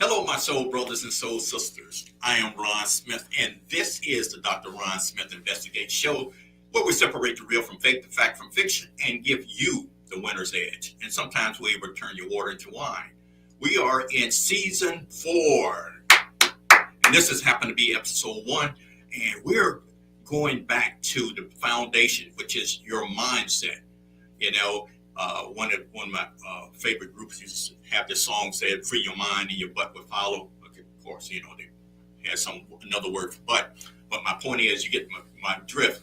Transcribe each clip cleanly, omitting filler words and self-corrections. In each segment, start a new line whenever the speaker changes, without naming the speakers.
Hello, my soul brothers and soul sisters. I am Ron Smith, and this is the Dr. Ron Smith Investigate Show, where we separate the real from fake, the fact from fiction, and give you the winner's edge. And sometimes we even turn your water into wine. We are in season 4, and this has happened to be episode 1, and we're going back to the foundation, which is your mindset. You know, one of my favorite groups used to have this song said, "Free your mind and your butt will follow." Okay, of course, you know, they had another word for butt. But my point is, you get my drift,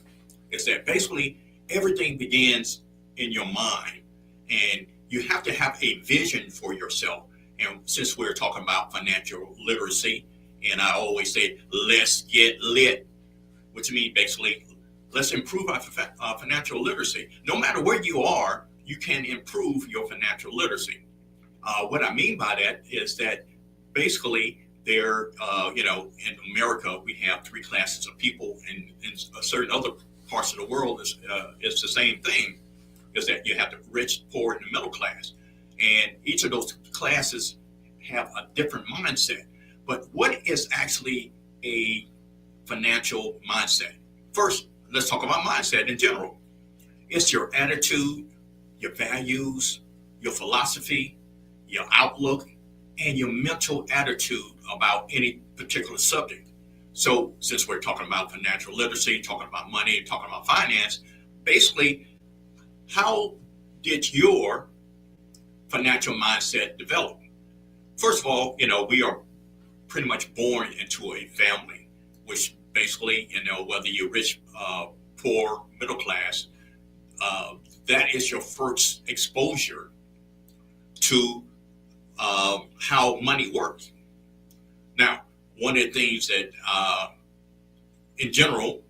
is that basically everything begins in your mind. And you have to have a vision for yourself. And since we're talking about financial literacy, and I always say, let's get lit, which means basically, let's improve our financial literacy. No matter where you are, you can improve your financial literacy. What I mean by that is that basically in America, we have 3 classes of people, and in certain other parts of the world, it's the same thing, is that you have the rich, poor, and the middle class. And each of those classes have a different mindset. But what is actually a financial mindset? First, let's talk about mindset in general. It's your attitude, your values, your philosophy, your outlook, and your mental attitude about any particular subject. So since we're talking about financial literacy, talking about money, talking about finance, basically, how did your financial mindset develop? First of all, we are pretty much born into a family, which basically, whether you're rich, poor, middle class, that is your first exposure to how money works. Now, one of the things that, in general,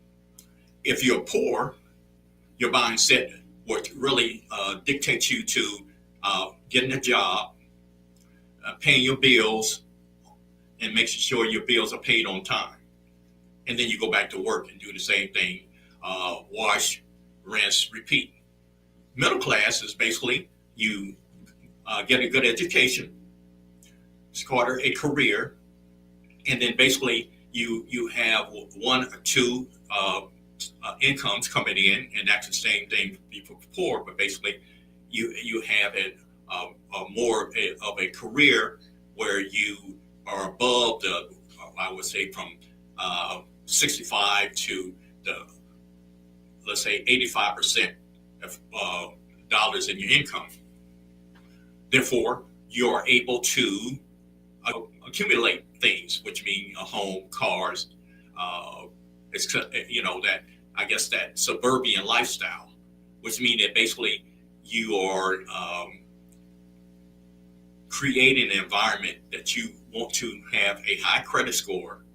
if you're poor, your mindset would really dictate you to getting a job, paying your bills, and making sure your bills are paid on time. And then you go back to work and do the same thing, wash, rinse, repeat. Middle class is basically you get a good education, start a career, and then basically you have 1 or 2 incomes coming in, and that's the same thing for people poor. But basically, you have more of a career where you are above I would say from 65 to let's say 85% of dollars in your income. Therefore, you are able to accumulate things, which mean a home, cars, that suburban lifestyle, which means that basically you are creating an environment that you want to have a high credit score.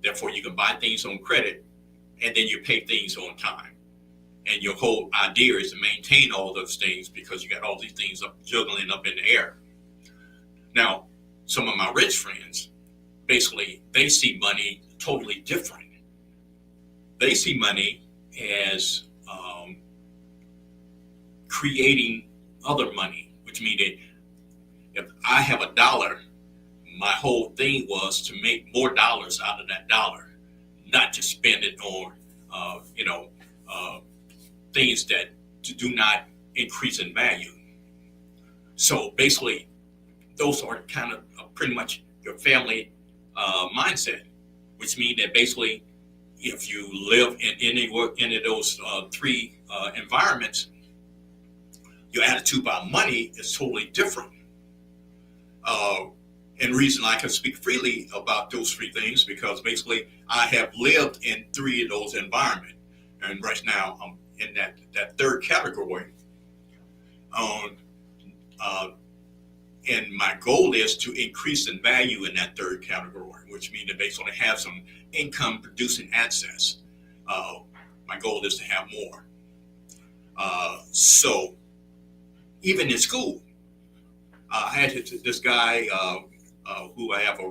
Therefore, you can buy things on credit, and then you pay things on time. And your whole idea is to maintain all those things because you got all these things juggling up in the air. Now, some of my rich friends, basically, they see money totally different. They see money as creating other money, which means that if I have $1, my whole thing was to make more dollars out of that dollar, not just spend it on, things that do not increase in value. So basically, those are kind of pretty much your family mindset, which means that basically, if you live in any of those 3 environments, your attitude about money is totally different. And the reason I can speak freely about those 3 things, because basically I have lived in 3 of those environments. And right now I'm in that 3rd category. And my goal is to increase in value in that 3rd category, which means to basically have some income producing assets. My goal is to have more. So even in school, I had this guy who I have a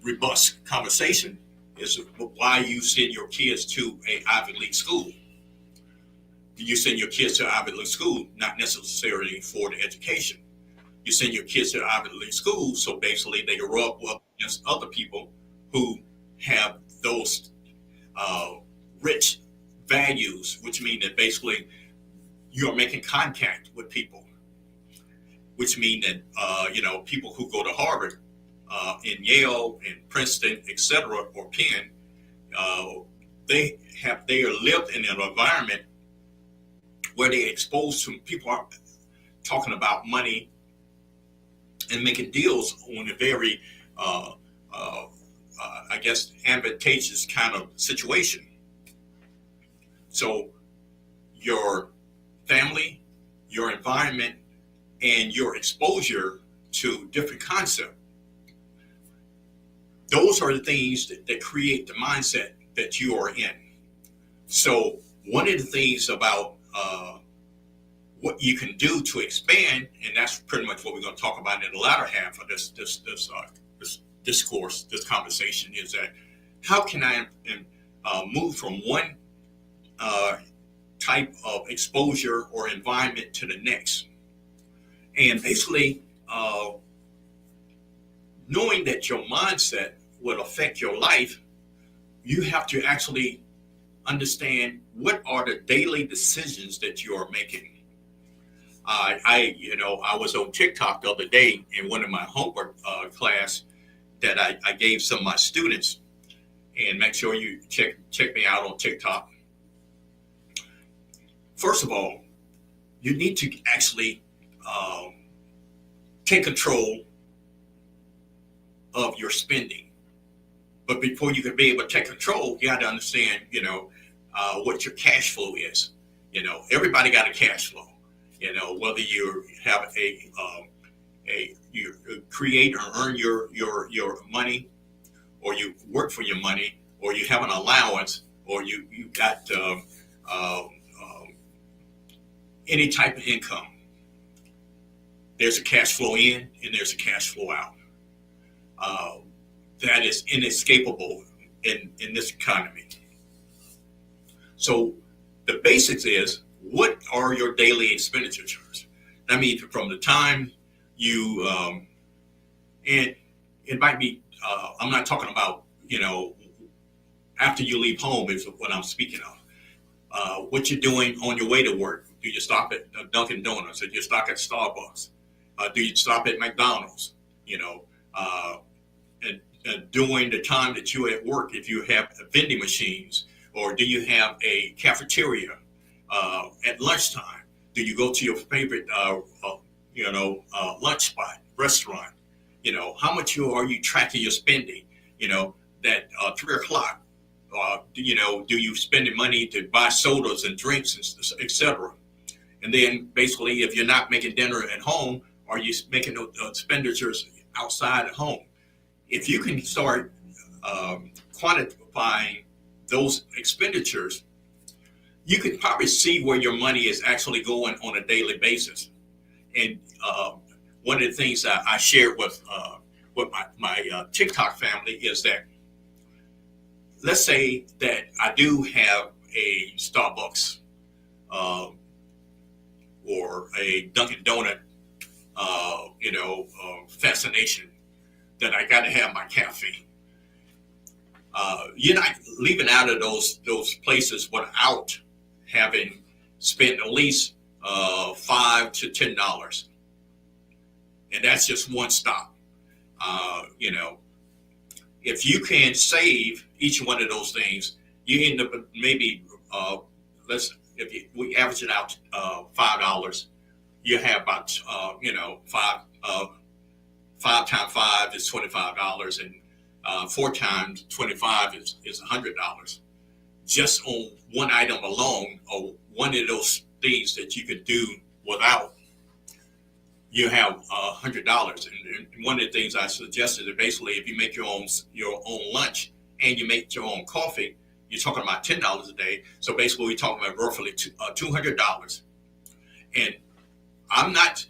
robust conversation is why you send your kids to a Ivy League school. You send your kids to Ivy League school, not necessarily for the education, You send your kids to Ivy League schools, so basically they rub up against other people who have those rich values, which mean that basically you are making contact with people, which mean that people who go to Harvard, in Yale, in Princeton, etc., or Penn, they are lived in an environment where they're exposed to people are talking about money and making deals on a very, I guess, advantageous kind of situation. So your family, your environment, and your exposure to different concepts, those are the things that create the mindset that you are in. So one of the things about what you can do to expand, and that's pretty much what we're going to talk about in the latter half of this discourse, this conversation, is that how can I move from one type of exposure or environment to the next? And basically, knowing that your mindset will affect your life, you have to actually understand what are the daily decisions that you are making. I was on TikTok the other day in one of my homework class that I gave some of my students, and make sure you check me out on TikTok. First of all, you need to actually take control of your spending. But before you can be able to take control, you got to understand, what your cash flow is. Everybody got a cash flow. Whether you have you create or earn your money, or you work for your money, or you have an allowance, or you got any type of income. There's a cash flow in and there's a cash flow out. That is inescapable in this economy. So the basics is, what are your daily expenditures? I mean, from the time you, and it might be, I'm not talking about, after you leave home is what I'm speaking of. What you're doing on your way to work. Do you stop at Dunkin' Donuts? Do you stop at Starbucks? Do you stop at McDonald's? And during the time that you're at work, if you have vending machines, or do you have a cafeteria at lunchtime? Do you go to your favorite, lunch spot, restaurant? How much are you tracking your spending? That 3 o'clock, do you spending money to buy sodas and drinks, and etc. And then basically, if you're not making dinner at home, are you making expenditures outside at home? If you can start quantifying those expenditures, you can probably see where your money is actually going on a daily basis. And one of the things that I shared with my TikTok family is that, let's say that I do have a Starbucks or a Dunkin' Donut, fascination that I got to have my caffeine. You're not leaving out of those places without having spent at least $5 to $10, and that's just one stop. If you can save each one of those things, you end up maybe we average it out $5. You have about five times 5 is $25, and 4 times 25 is $100. Just on one item alone, or one of those things that you could do without, you have $100. And one of the things I suggested is basically, if you make your own lunch and you make your own coffee, you're talking about $10 a day. So basically, we're talking about roughly $200. And I'm not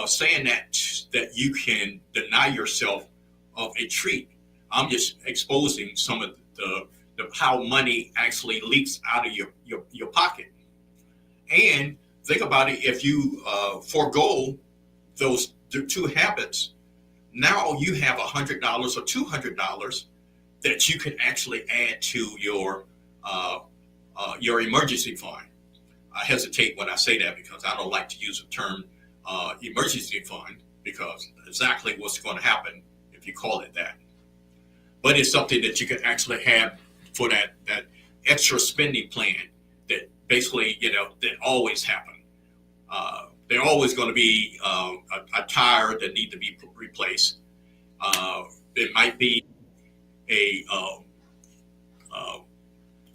saying that you can deny yourself of a treat. I'm just exposing some of the how money actually leaks out of your pocket. And think about it, if you forego those the two habits, now you have $100 or $200 that you can actually add to your emergency fund. I hesitate when I say that because I don't like to use the term emergency fund, because exactly what's going to happen if you call it that. But it's something that you can actually have for that extra spending plan that basically, that always happen. There always going to be a tire that need to be replaced. It might be a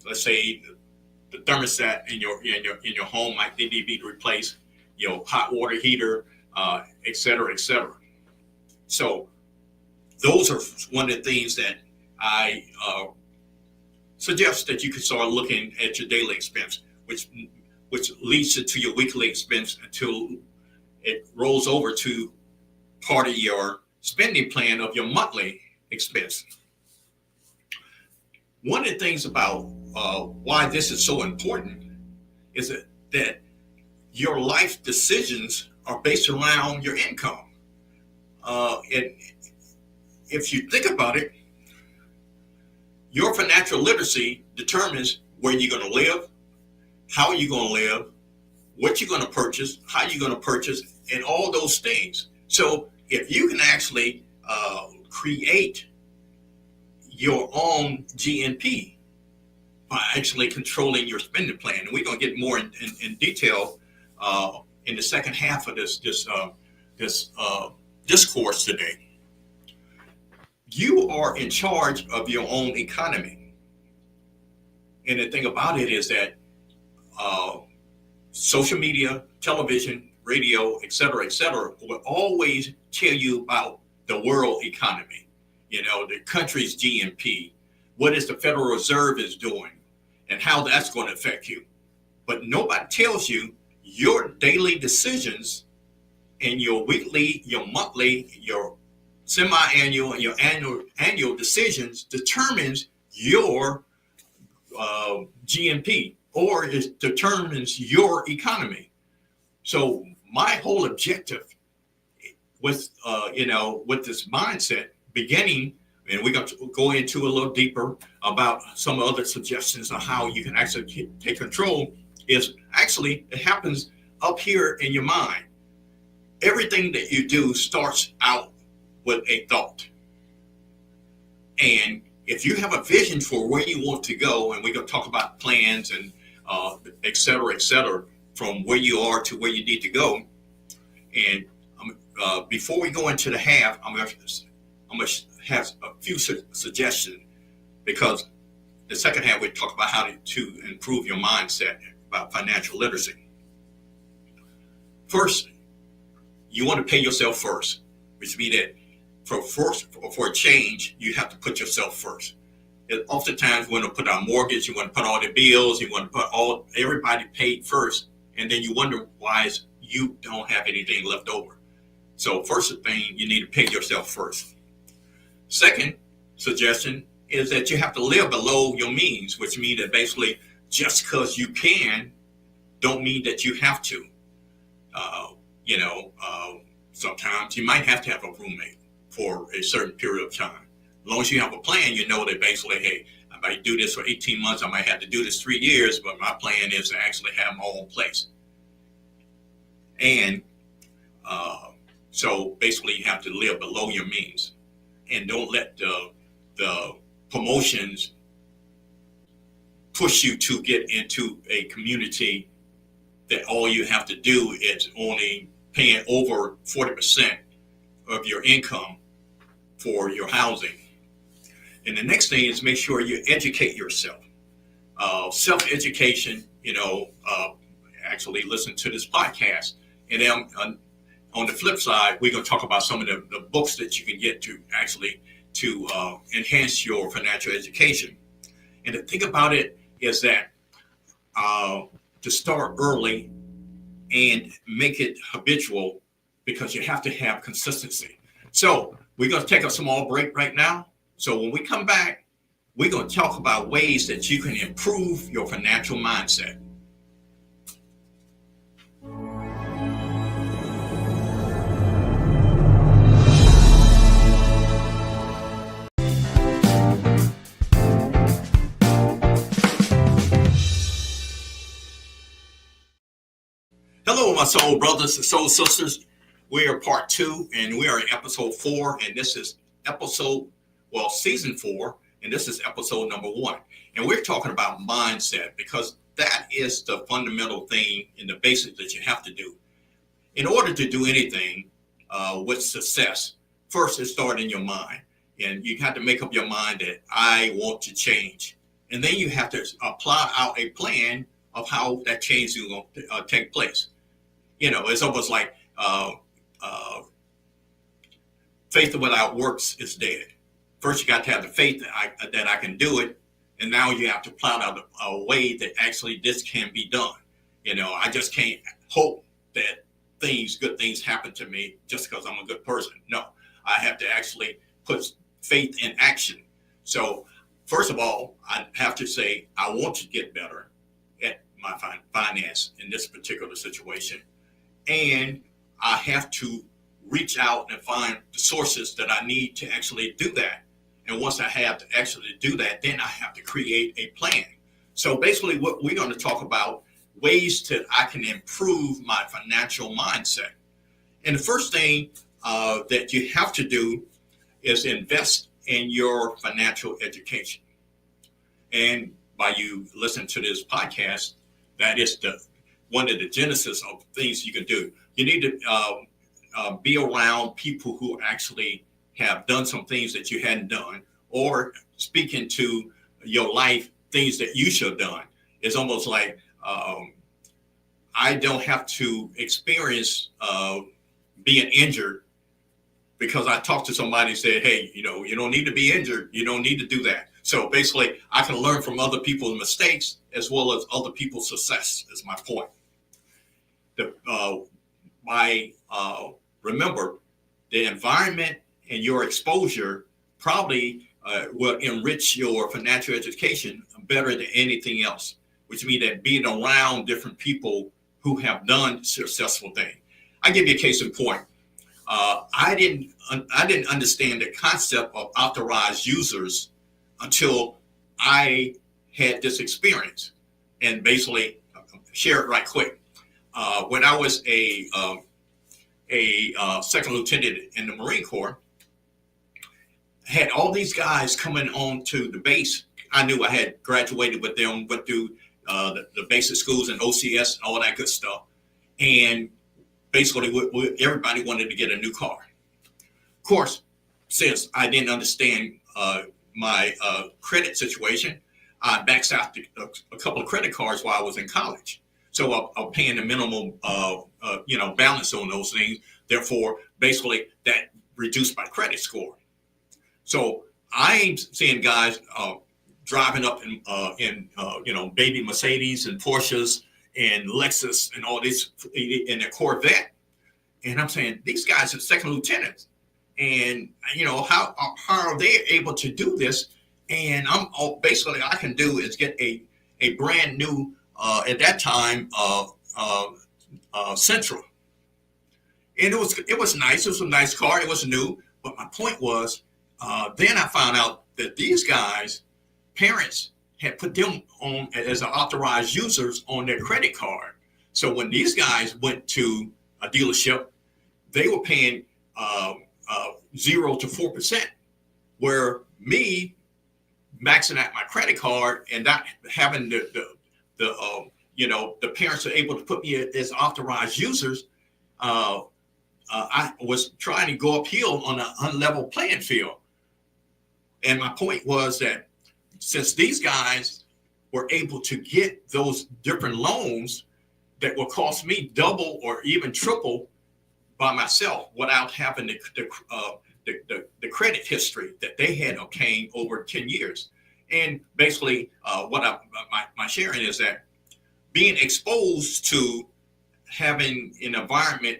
let's say the thermostat in your home might need to be replaced. Hot water heater, et cetera, et cetera. So those are one of the things that I suggest that you can start looking at your daily expense, which leads to your weekly expense until it rolls over to part of your spending plan of your monthly expense. One of the things about why this is so important is that your life decisions are based around your income. And if you think about it, your financial literacy determines where you're going to live, how you're going to live, what you're going to purchase, how you're going to purchase, and all those things. So if you can actually create your own GNP by actually controlling your spending plan, and we're going to get more in detail in the second half of this discourse today. You are in charge of your own economy. And the thing about it is that social media, television, radio, et cetera, will always tell you about the world economy, the country's GNP, what is the Federal Reserve is doing, and how that's going to affect you. But nobody tells you your daily decisions and your weekly, your monthly, your semi-annual, and your annual decisions determines your GNP, or it determines your economy. So my whole objective with this mindset beginning, and we're going to go into a little deeper about some other suggestions on how you can actually take control, is actually it happens up here in your mind. Everything that you do starts out with a thought. And if you have a vision for where you want to go, and we're going to talk about plans and et cetera, from where you are to where you need to go. And before we go into the half, I'm going to have a few suggestions, because the second half we talk about how to improve your mindset about financial literacy. First, you want to pay yourself first, which means that for a change, you have to put yourself first. And oftentimes, we want to put our mortgage, you want to put all the bills, you want to put everybody paid first, and then you wonder why you don't have anything left over. So first thing, you need to pay yourself first. Second suggestion is that you have to live below your means, which means that basically just because you can don't mean that you have to. Sometimes you might have to have a roommate for a certain period of time. As long as you have a plan, you know that basically, hey, I might do this for 18 months, I might have to do this 3 years, but my plan is to actually have my own place. And so basically you have to live below your means, and don't let the promotions push you to get into a community that all you have to do is only paying over 40% of your income for your housing. And the next thing is make sure you educate yourself. Self-education, actually listen to this podcast. And then on the flip side, we're going to talk about some of the books that you can get to actually to enhance your financial education. And the thing about it is that to start early and make it habitual, because you have to have consistency. So we're going to take a small break right now. So when we come back, we're going to talk about ways that you can improve your financial mindset. Hello, my soul brothers and soul sisters. We are part two, and we are in episode 4, and this is season 4, and this is episode number 1. And we're talking about mindset because that is the fundamental thing and the basics that you have to do. In order to do anything with success, first it starts in your mind. And you have to make up your mind that I want to change. And then you have to apply out a plan of how that change is going to take place. It's almost like faith without works is dead. First, you got to have the faith that I can do it, and now you have to plan out a way that actually this can be done. I just can't hope that good things happen to me just because I'm a good person. No, I have to actually put faith in action. So, first of all, I have to say I want to get better at my finance in this particular situation. And I have to reach out and find the sources that I need to actually do that. And once I have to actually do that, then I have to create a plan. So basically what we're going to talk about ways that I can improve my financial mindset. And the first thing that you have to do is invest in your financial education. And by you listening to this podcast, that is one of the genesis of things you can do. You need to be around people who actually have done some things that you hadn't done, or speak into your life things that you should have done. It's almost like I don't have to experience being injured because I talked to somebody and said, hey, you don't need to be injured. You don't need to do that. So basically, I can learn from other people's mistakes as well as other people's success, is my point. Remember, the environment and your exposure probably will enrich your financial education better than anything else, which means that being around different people who have done successful things. I give you a case in point. I didn't understand the concept of authorized users until I had this experience. And basically, share it right quick. When I was a second lieutenant in the Marine Corps, I had all these guys coming on to the base. I knew I had graduated with them, went through the basic schools and OCS and all that good stuff. And basically, everybody wanted to get a new car. Of course, since I didn't understand my credit situation, I maxed out a couple of credit cards while I was in college. So I'm paying the minimum, balance on those things. Therefore, basically, that reduced my credit score. So I ain't seeing guys driving up in baby Mercedes and Porsches and Lexus and all this in a Corvette. And I'm saying, these guys are second lieutenants. And, how are they able to do this? And basically I can do is get a brand new, at that time, Central. And it was nice. It was a nice car. It was new. But my point was, then I found out that these guys, parents, had put them on as authorized users on their credit card. So when these guys went to a dealership, they were paying 0 to 4%, where me maxing out my credit card and not having the parents are able to put me as authorized users. I was trying to go uphill on an unlevel playing field. And my point was that since these guys were able to get those different loans that will cost me double or even triple by myself without having the credit history that they had obtained over 10 years. And basically, my sharing is that being exposed to having an environment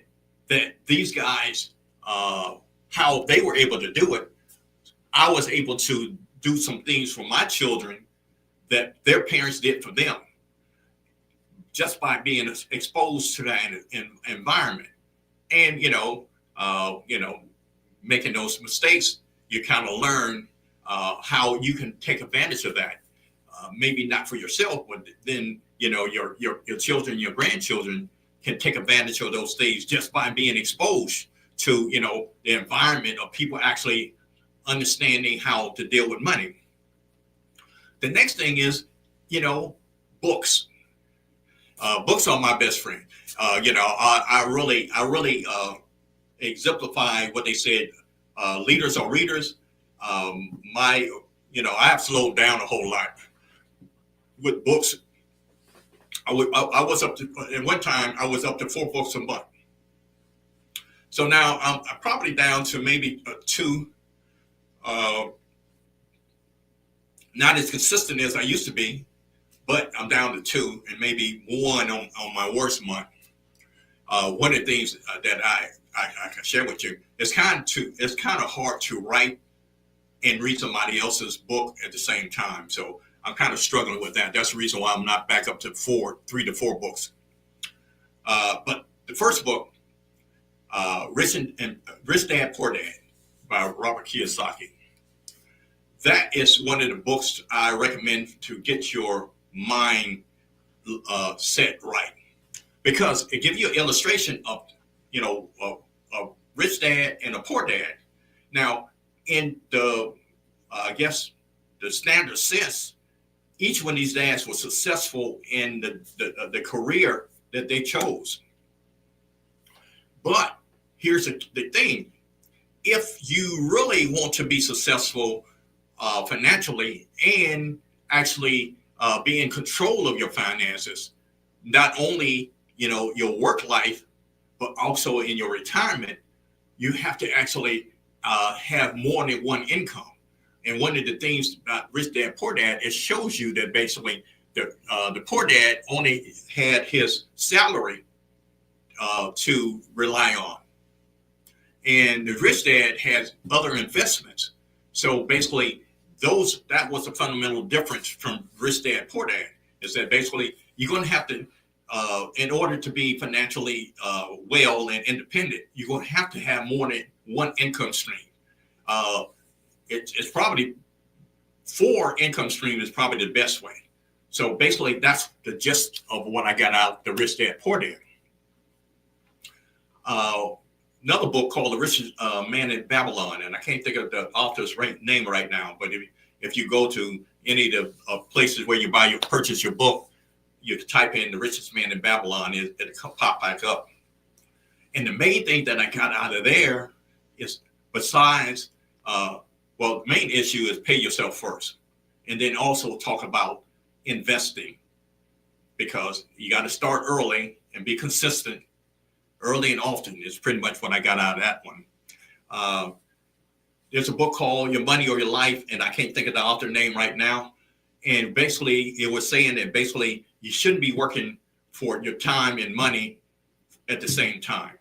that these guys, how they were able to do it, I was able to do some things for my children that their parents did for them, just by being exposed to that environment. And making those mistakes, you kind of learn how you can take advantage of that. Maybe not for yourself, but then your children, your grandchildren can take advantage of those things just by being exposed to, the environment of people actually understanding how to deal with money. The next thing is, books. Books are my best friend. I really exemplify what they said. Leaders are readers. I have slowed down a whole lot with books. I was up to, at one time, I was up to 4 books a month. So now I'm probably down to maybe 2. Not as consistent as I used to be, but I'm down to 2 and maybe 1 on my worst month. One of the things that I can share with you, it's kind of hard to write and read somebody else's book at the same time. So I'm kind of struggling with that. That's the reason why I'm not back up to 3 to 4 books. But the first book, Rich Dad, Poor Dad by Robert Kiyosaki. That is one of the books I recommend to get your mind set right, because it gives you an illustration of, a rich dad and a poor dad. Now, in the, the standard sense, each one of these dads was successful in the career that they chose. But here's the thing. If you really want to be successful financially and actually be in control of your finances, not only, your work life, but also in your retirement, you have to actually have more than one income. And one of the things about Rich Dad, Poor Dad, it shows you that basically the poor dad only had his salary to rely on. And the rich dad has other investments. So basically, that was the fundamental difference from Rich Dad, Poor Dad, is that basically you're going to have to, in order to be financially well and independent, you're going to have more than one income stream. It's probably 4 income streams is probably the best way. So basically, that's the gist of what I got out the Rich Dad, Poor Dad. Another book called The Richest Man in Babylon, and I can't think of the author's name right now, but if you go to any of the places where you purchase your book, you type in The Richest Man in Babylon, it'll pop back up. And the main thing that I got out of there is, besides, the main issue is pay yourself first, and then also talk about investing, because you got to start early and be consistent. Early and often is pretty much what I got out of that one. There's a book called Your Money or Your Life, and I can't think of the author name right now. And basically, it was saying that basically you shouldn't be working for your time and money at the same time.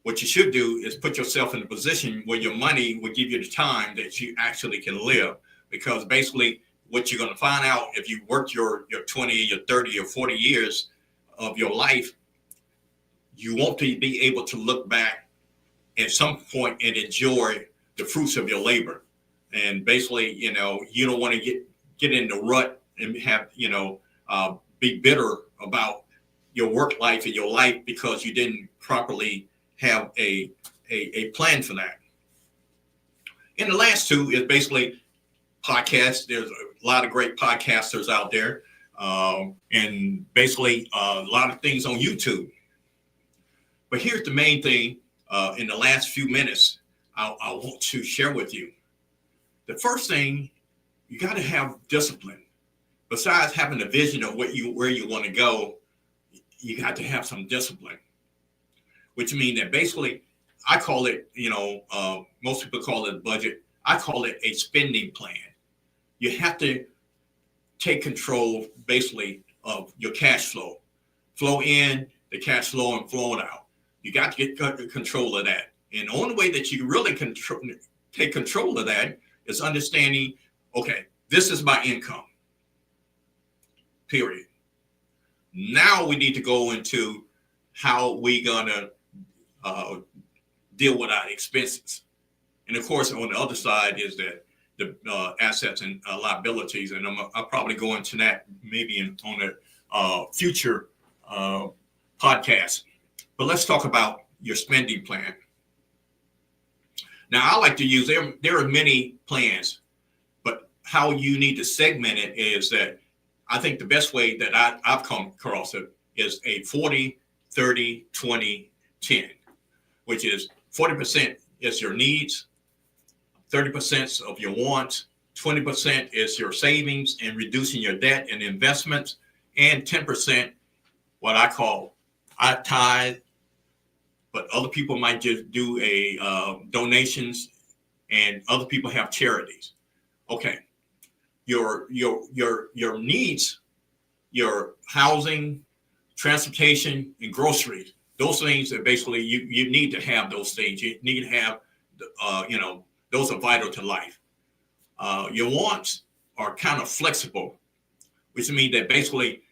What you should do is put yourself in a position where your money will give you the time that you actually can live. Because basically, what you're going to find out if you work your 20, your 30, or 40 years of your life, you want to be able to look back at some point and enjoy the fruits of your labor. And basically, you don't want to get in the rut and have, be bitter about your work life and your life because you didn't properly have a plan for that. And the last 2 is basically podcasts. There's a lot of great podcasters out there, and basically a lot of things on YouTube. But here's the main thing in the last few minutes I want to share with you. The first thing, you got to have discipline. Besides having a vision of where you want to go, you got to have some discipline, which means that basically, I call it, most people call it a budget. I call it a spending plan. You have to take control, basically, of your cash flow. Flow in, the cash flow, and flowing out. You got to get control of that. And the only way that you really take control of that is understanding, okay, this is my income, period. Now we need to go into how we gonna deal with our expenses. And of course, on the other side is that the assets and liabilities. And I'll probably go into that maybe on a future podcast. But let's talk about your spending plan. Now, I like to use, there are many plans, but how you need to segment it is that I think the best way that I've come across it is a 40, 30, 20, 10, which is 40% is your needs, 30% of your wants, 20% is your savings and reducing your debt and investments, and 10% what I tithe, but other people might just do donations, and other people have charities. Okay, your needs, your housing, transportation, and groceries. Those things that basically you need to have those things. You need to have, those are vital to life. Your wants are kind of flexible, which means that basically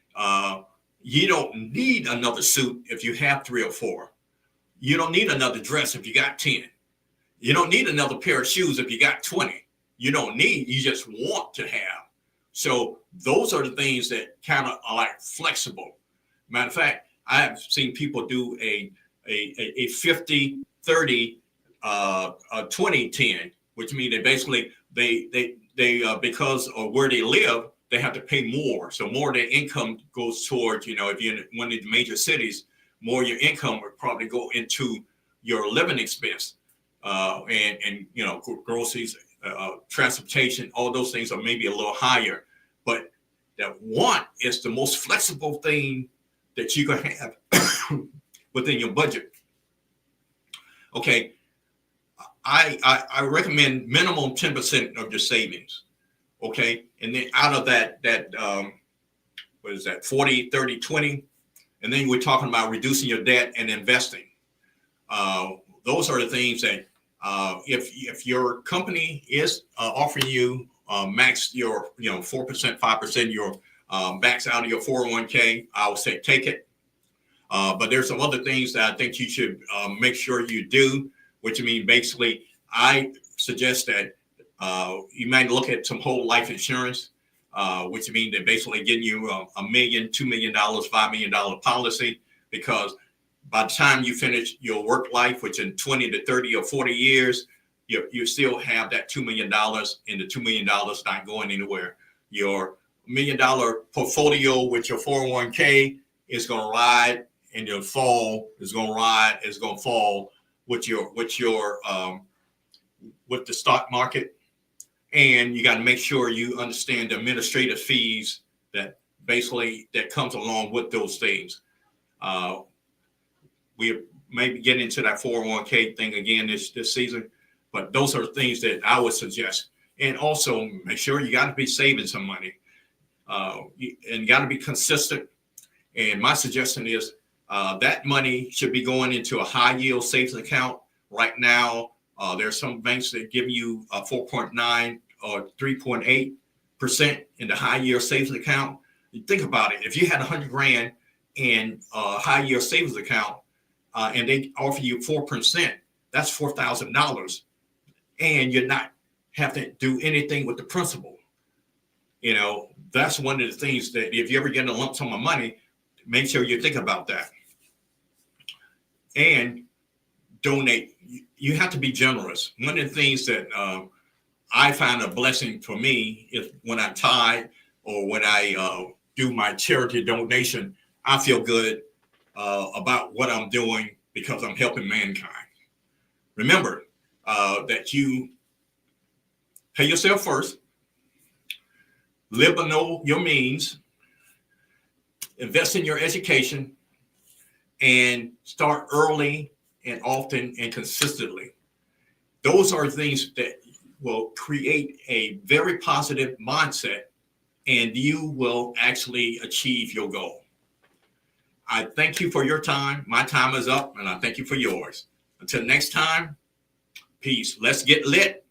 you don't need another suit if you have 3 or 4. You don't need another dress if you got 10. You don't need another pair of shoes if you got 20. You don't need, you just want to have. So those are the things that kind of are like flexible. Matter of fact, I have seen people do a 50, 30, 20, 10, which means that basically they because of where they live, they have to pay more. So more of their income goes towards, if you're in one of the major cities, more of your income would probably go into your living expense, and groceries, transportation, all those things are maybe a little higher. But that want is the most flexible thing that you can have within your budget. Okay, I recommend minimum 10% of your savings. Okay, and then out of that what is that, 40, 30, 20, and then we're talking about reducing your debt and investing. Those are the things that if your company is offering you max your 4%, 5%, your max out of your 401k, I would say take it. But there's some other things that I think you should make sure you do, which means basically I suggest that you might look at some whole life insurance, which means they're basically getting you $1 million, $2 million, $5 million policy, because by the time you finish your work life, which in 20 to 30 or 40 years, you still have that $2 million, and the $2 million not going anywhere. Your $1 million portfolio with your 401k is going to ride, and your fall is going to ride, is going to fall with with the stock market. And you got to make sure you understand the administrative fees that comes along with those things. We may be getting into that 401k thing again this season, but those are things that I would suggest. And also make sure you got to be saving some money, and got to be consistent. And my suggestion is that money should be going into a high yield savings account. Right now, there's some banks that give you 4.9 or 3.8% in the high yield savings account. You think about it. If you had $100,000 in a high yield savings account, and they offer you 4%, that's $4,000, and you're not have to do anything with the principal. That's one of the things that if you ever get a lump sum of money, make sure you think about that. And donate. You have to be generous. One of the things that I find a blessing for me is when I tithe or when I do my charity donation, I feel good about what I'm doing because I'm helping mankind. Remember that you pay yourself first, live below your means, invest in your education, and start early and often and consistently. Those are things that will create a very positive mindset, and you will actually achieve your goal. I thank you for your time. My time is up, and I thank you for yours. Until next time, peace. Let's get lit.